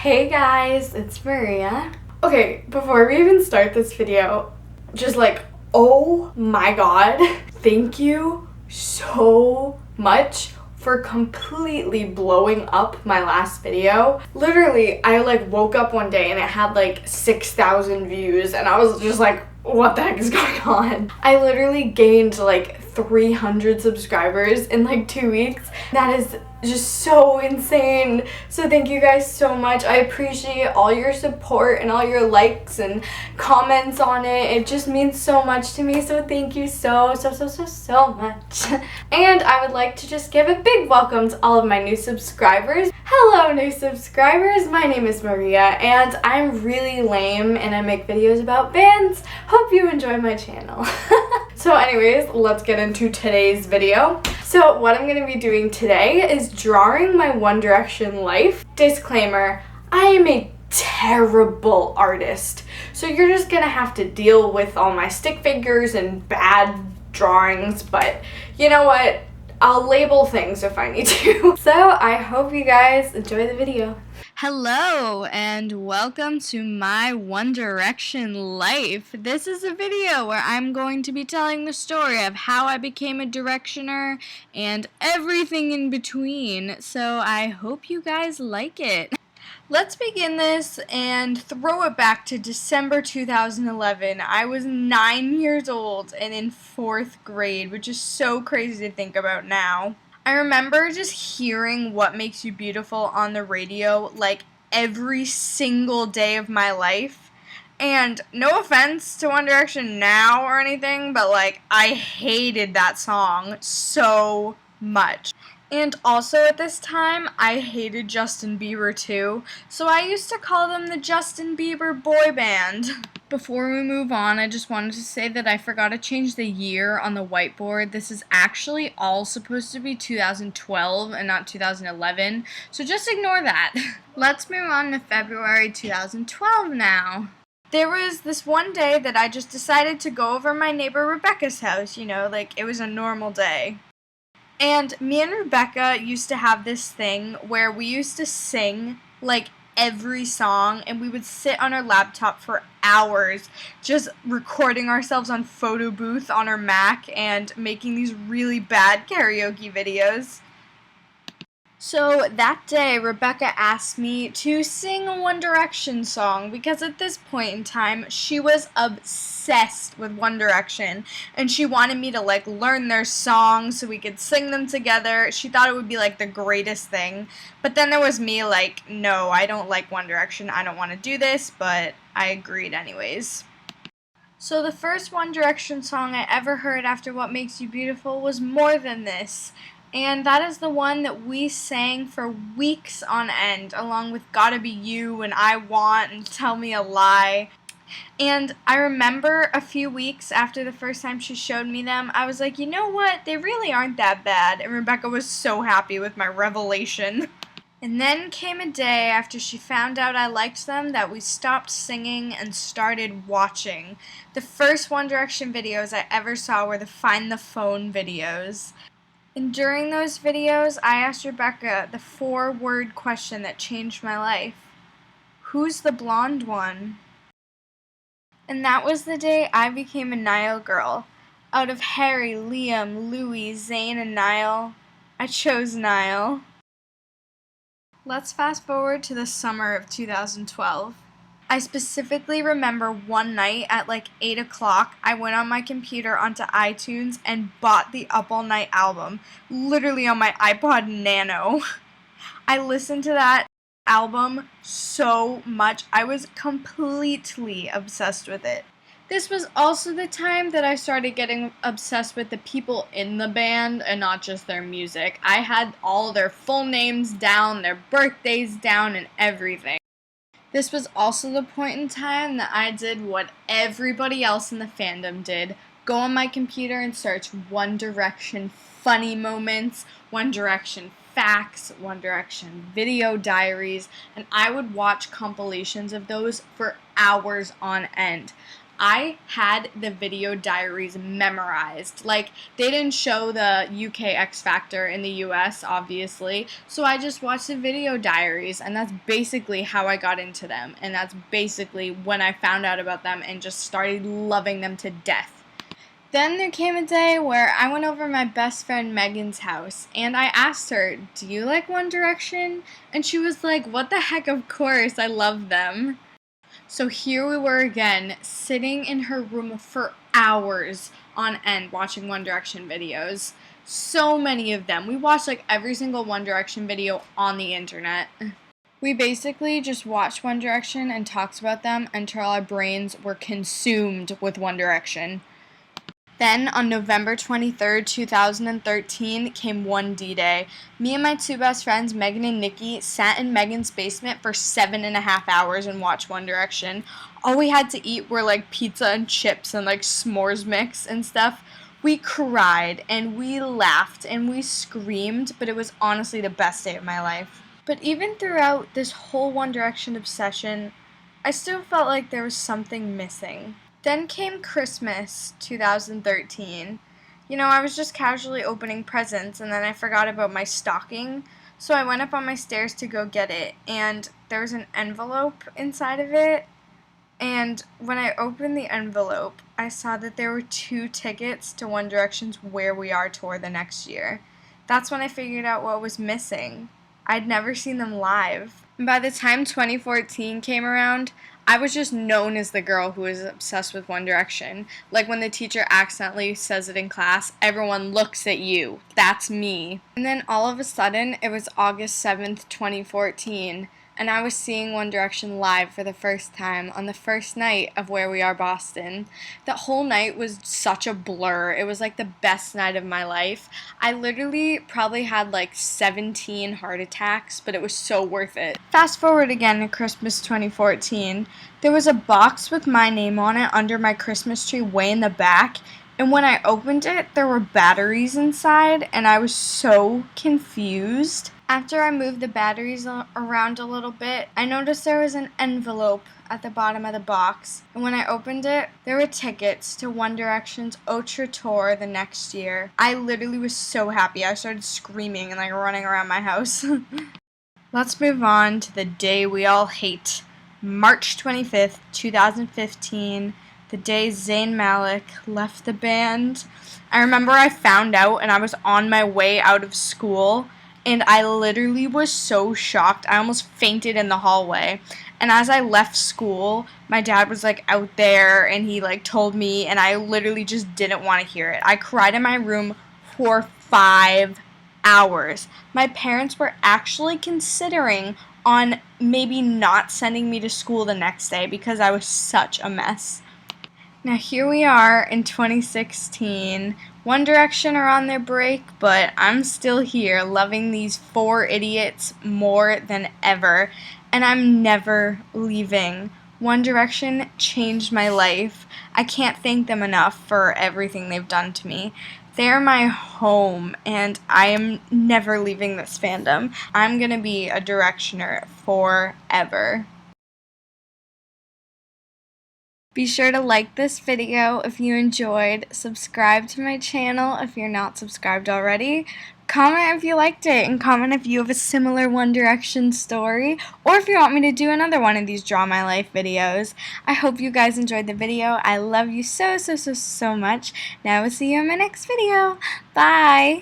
Hey guys, it's Maria. Okay, before we even start this video, just like, oh my god, thank you so much for completely blowing up my last video. Literally, I like woke up one day and it had like 6,000 views and I was just like, what the heck is going on? I literally gained like 300 subscribers in like 2 weeks. That is just so insane. So thank you guys so much. I appreciate all your support and all your likes and comments on it. It just means so much to me. So thank you so much. And I would like to just give a big welcome to all of my new subscribers. Hello new subscribers, my name is Maria and I'm really lame and I make videos about bands. Hope you enjoy my channel. So anyways, let's get into today's video. So what I'm going to be doing today is drawing my One Direction life. Disclaimer, I am a terrible artist. So you're just going to have to deal with all my stick figures and bad drawings, but you know what? I'll label things if I need to. So I hope you guys enjoy the video. Hello and welcome to my One Direction life. This is a video where I'm going to be telling the story of how I became a Directioner and everything in between. So I hope you guys like it. Let's begin this and throw it back to December 2011. I was 9 years old and in 4th grade, which is so crazy to think about now. I remember just hearing What Makes You Beautiful on the radio like every single day of my life. And no offense to One Direction now or anything, but like I hated that song so much. And also at this time, I hated Justin Bieber too, so I used to call them the Justin Bieber boy band. Before we move on, I just wanted to say that I forgot to change the year on the whiteboard. This is actually all supposed to be 2012 and not 2011, so just ignore that. Let's move on to February 2012 now. There was this one day that I just decided to go over my neighbor Rebecca's house, you know, like it was a normal day. And me and Rebecca used to have this thing where we used to sing like every song and we would sit on our laptop for hours just recording ourselves on photo booth on our Mac and making these really bad karaoke videos. So that day, Rebecca asked me to sing a One Direction song because at this point in time, she was obsessed with One Direction and she wanted me to like learn their songs so we could sing them together. She thought it would be like the greatest thing. But then there was me like, no, I don't like One Direction. I don't want to do this, but I agreed anyways. So the first One Direction song I ever heard after What Makes You Beautiful was More Than This. And that is the one that we sang for weeks on end, along with Gotta Be You and I Want and Tell Me a Lie. And I remember a few weeks after the first time she showed me them, I was like, you know what, they really aren't that bad. And Rebecca was so happy with my revelation. And then came a day after she found out I liked them that we stopped singing and started watching. The first One Direction videos I ever saw were the Find the Phone videos. And during those videos, I asked Rebecca the 4-word question that changed my life. Who's the blonde one? And that was the day I became a Niall girl. Out of Harry, Liam, Louis, Zayn, and Niall, I chose Niall. Let's fast forward to the summer of 2012. I specifically remember one night at like 8 o'clock, I went on my computer onto iTunes and bought the Up All Night album, literally on my iPod Nano. I listened to that album so much. I was completely obsessed with it. This was also the time that I started getting obsessed with the people in the band and not just their music. I had all their full names down, their birthdays down, and everything. This was also the point in time that I did what everybody else in the fandom did. Go on my computer and search One Direction funny moments, One Direction facts, One Direction video diaries, and I would watch compilations of those for hours on end. I had the video diaries memorized. Like, they didn't show the UK X Factor in the US, obviously, so I just watched the video diaries, and that's basically how I got into them, and that's basically when I found out about them and just started loving them to death. Then there came a day where I went over my best friend Megan's house, and I asked her, "Do you like One Direction?" And she was like, "What the heck, of course, I love them." So here we were again, sitting in her room for hours on end watching One Direction videos. So many of them. We watched like every single One Direction video on the internet. We basically just watched One Direction and talked about them until our brains were consumed with One Direction. Then, on November 23rd, 2013, came one D-Day. Me and my two best friends, Megan and Nikki, sat in Megan's basement for 7.5 hours and watched One Direction. All we had to eat were, like, pizza and chips and, like, s'mores mix and stuff. We cried, and we laughed, and we screamed, but it was honestly the best day of my life. But even throughout this whole One Direction obsession, I still felt like there was something missing. Then came Christmas 2013. You know, I was just casually opening presents, and then I forgot about my stocking, so I went up on my stairs to go get it, and there was an envelope inside of it, and when I opened the envelope, I saw that there were 2 tickets to One Direction's Where We Are tour the next year. That's when I figured out what was missing. I'd never seen them live. And by the time 2014 came around, I was just known as the girl who was obsessed with One Direction. Like when the teacher accidentally says it in class, everyone looks at you. That's me. And then all of a sudden, it was August 7th, 2014, and I was seeing One Direction live for the first time on the first night of Where We Are Boston. That whole night was such a blur. It was like the best night of my life. I literally probably had like 17 heart attacks, but it was so worth it. Fast forward again to Christmas 2014. There was a box with my name on it under my Christmas tree way in the back, and when I opened it, there were batteries inside, and I was so confused. After I moved the batteries around a little bit, I noticed there was an envelope at the bottom of the box, and when I opened it, there were tickets to One Direction's Ultra Tour the next year. I literally was so happy. I started screaming and like running around my house. Let's move on to the day we all hate. March 25th, 2015, the day Zayn Malik left the band. I remember I found out and I was on my way out of school, and I literally was so shocked. I almost fainted in the hallway. And as I left school, my dad was like out there and he like told me, and I literally just didn't want to hear it. I cried in my room for 5 hours. My parents were actually considering on maybe not sending me to school the next day because I was such a mess. Now here we are in 2016. One Direction are on their break, but I'm still here loving these 4 idiots more than ever, and I'm never leaving. One Direction changed my life. I can't thank them enough for everything they've done to me. They're my home, and I am never leaving this fandom. I'm gonna be a Directioner forever. Be sure to like this video if you enjoyed, subscribe to my channel if you're not subscribed already, comment if you liked it, and comment if you have a similar One Direction story, or if you want me to do another one of these Draw My Life videos. I hope you guys enjoyed the video. I love you so much. Now I will see you in my next video. Bye!